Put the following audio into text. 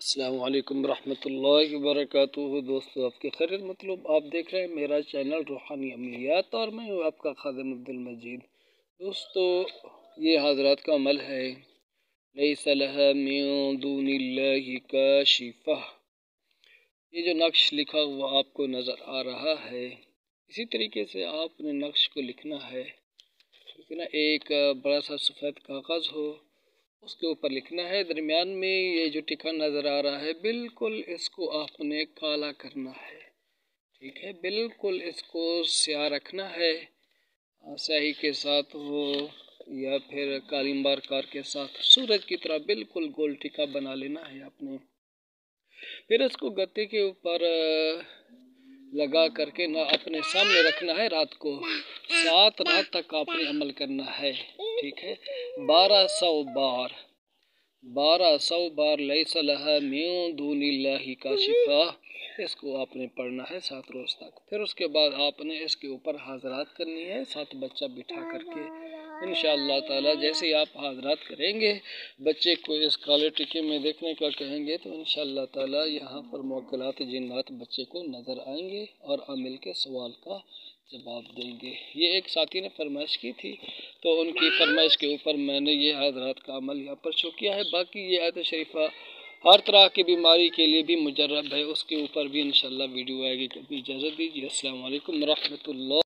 السلام علیکم ورحمۃ اللہ وبرکاتہ۔ دوستو آپ کی خیریت مطلوب، آپ دیکھ رہے ہیں میرا چینل روحانی عملیات اور میں ہوں آپ کا خادم عبدالمجید۔ دوستو یہ حضرات کا عمل ہے لیس لہا من دون اللہ کاشفہ۔ یہ جو نقش لکھا ہوا آپ کو نظر آ رہا ہے، اسی طریقے سے آپ نے نقش کو لکھنا ہے، ایک بڑا سا سفید کاغذ ہو، اس کے اوپر لکھنا ہے۔ درمیان میں یہ جو ٹکا نظر آ رہا ہے بالکل اس کو آپ نے کالا کرنا ہے، ٹھیک ہے، بالکل اس کو سیاہ رکھنا ہے، سیاہی کے ساتھ ہو یا پھر کالمبار کار کے ساتھ سورج کی طرح بالکل گول ٹکا بنا لینا ہے آپ نے۔ پھر اس کو گتے کے اوپر لگا کر کے نہ اپنے سامنے رکھنا ہے، رات کو 7 رات تک آپ نے عمل کرنا ہے، ٹھیک ہے۔ 1200 بار لیس لہا من دون اللہ کاشفہ، اس کو آپ نے پڑھنا ہے 7 روز تک۔ پھر اس کے بعد آپ نے اس کے اوپر حاضرات کرنی ہے 7 بچہ بٹھا کر کے، انشاءاللہ تعالی جیسے آپ حاضرات کریں گے، بچے کو اس کالے ٹکے میں دیکھنے کا کہیں گے تو انشاءاللہ تعالی یہاں پر موکلات جنات بچے کو نظر آئیں گے اور عامل کے سوال کا جواب دیں گے۔ یہ ایک ساتھی نے فرمائش کی تھی تو ان کی فرمائش کے اوپر میں نے یہ حضرات کا عمل یہاں پر شو کیا ہے۔ باقی یہ آیت شریفہ ہر طرح کی بیماری کے لیے بھی مجرب ہے، اس کے اوپر بھی انشاءاللہ ویڈیو آئے گی، کبھی اجازت دیجیے۔ السلام علیکم ورحمۃ اللہ۔